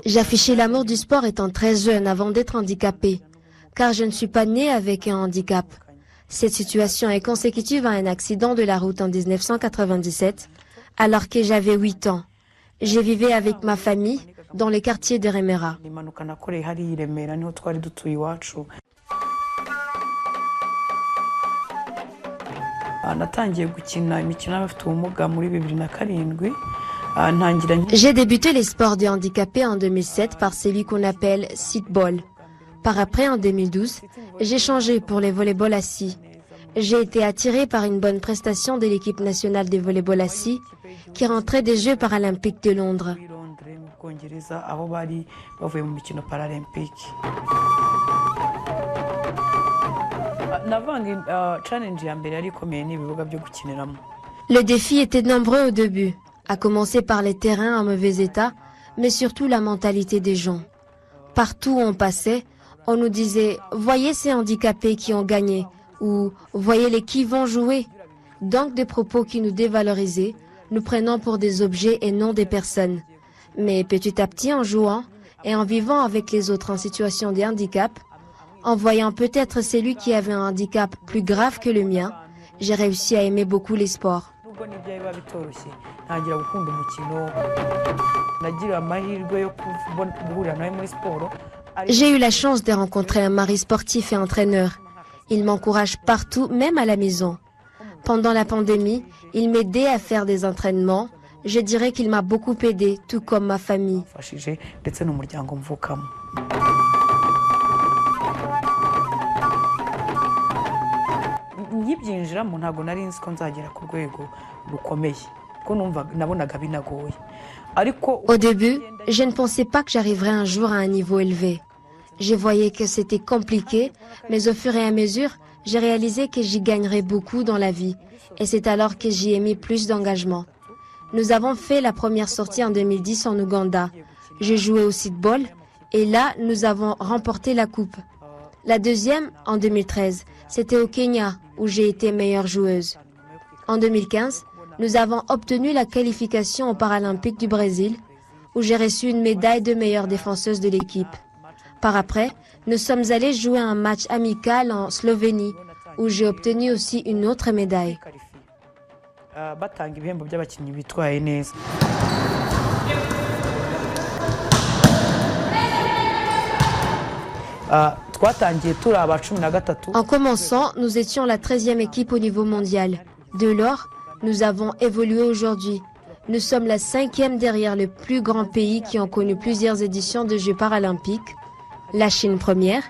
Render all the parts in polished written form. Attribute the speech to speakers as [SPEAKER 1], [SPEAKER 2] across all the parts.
[SPEAKER 1] J'affichais l'amour du sport étant très jeune avant d'être handicapée, car je ne suis pas née avec un handicap. Cette situation est consécutive à un accident de la route en 1997, alors que j'avais 8 ans. Je vivais avec ma famille dans les quartiers de Remera. J'ai débuté les sports des handicapés en 2007 par celui qu'on appelle sit-ball. Par après, en 2012, j'ai changé pour les volley-ball assis. J'ai été attirée par une bonne prestation de l'équipe nationale de volley-ball assis qui rentrait des Jeux paralympiques de Londres. Le défi était nombreux au début, à commencer par les terrains en mauvais état, mais surtout la mentalité des gens. Partout où on passait, on nous disait « Voyez ces handicapés qui ont gagné » ou « Voyez les qui vont jouer ». Donc des propos qui nous dévalorisaient, nous prenant pour des objets et non des personnes. Mais petit à petit, en jouant et en vivant avec les autres en situation de handicap, en voyant peut-être celui qui avait un handicap plus grave que le mien, j'ai réussi à aimer beaucoup les sports. J'ai eu la chance de rencontrer un mari sportif et entraîneur. Il m'encourage partout, même à la maison. Pendant la pandémie, il m'aidait à faire des entraînements. Je dirais qu'il m'a beaucoup aidé, tout comme ma famille. Au début, je ne pensais pas que j'arriverais un jour à un niveau élevé. Je voyais que c'était compliqué, mais au fur et à mesure, j'ai réalisé que j'y gagnerais beaucoup dans la vie. Et c'est alors que j'y ai mis plus d'engagement. Nous avons fait la première sortie en 2010 en Ouganda. J'ai joué au sit-ball et là, nous avons remporté la coupe. La deuxième, en 2013, c'était au Kenya où j'ai été meilleure joueuse. En 2015, nous avons obtenu la qualification aux Paralympiques du Brésil où j'ai reçu une médaille de meilleure défenseuse de l'équipe. Par après, nous sommes allés jouer un match amical en Slovénie où j'ai obtenu aussi une autre médaille. En commençant, nous étions la 13e équipe au niveau mondial. De lors, nous avons évolué aujourd'hui. Nous sommes la 5e derrière le plus grand pays qui ont connu plusieurs éditions de Jeux paralympiques. La Chine première,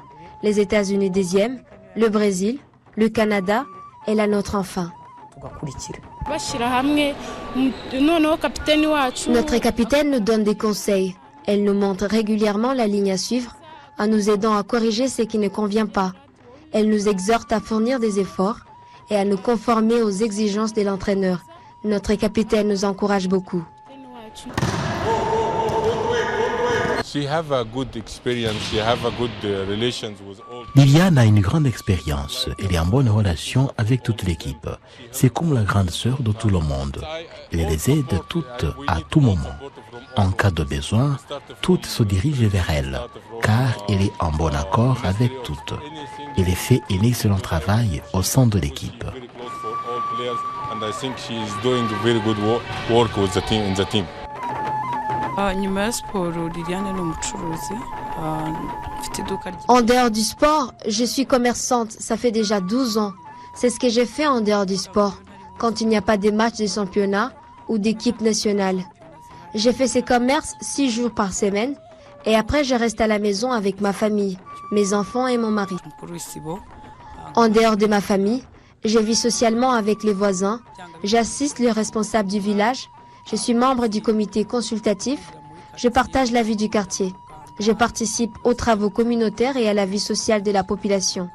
[SPEAKER 1] les États-Unis deuxième, le Brésil, le Canada et la nôtre enfin. Notre capitaine nous donne des conseils. Elle nous montre régulièrement la ligne à suivre en nous aidant à corriger ce qui ne convient pas. Elle nous exhorte à fournir des efforts et à nous conformer aux exigences de l'entraîneur. Notre capitaine nous encourage beaucoup.
[SPEAKER 2] Liliane a une grande expérience. Elle est en bonne relation avec toute l'équipe. C'est comme la grande sœur de tout le monde. Elle les aide toutes à tout moment. En cas de besoin, toutes se dirigent vers elle, car elle est en bon accord avec toutes. Elle fait un excellent travail au sein de l'équipe.
[SPEAKER 1] En dehors du sport, je suis commerçante, ça fait déjà 12 ans. C'est ce que j'ai fait en dehors du sport, quand il n'y a pas de matchs de championnat ou d'équipe nationale. J'ai fait ces commerces 6 jours par semaine et après je reste à la maison avec ma famille, mes enfants et mon mari. En dehors de ma famille, je vis socialement avec les voisins, j'assiste les responsables du village, je suis membre du comité consultatif, je partage la vie du quartier. Je participe aux travaux communautaires et à la vie sociale de la population.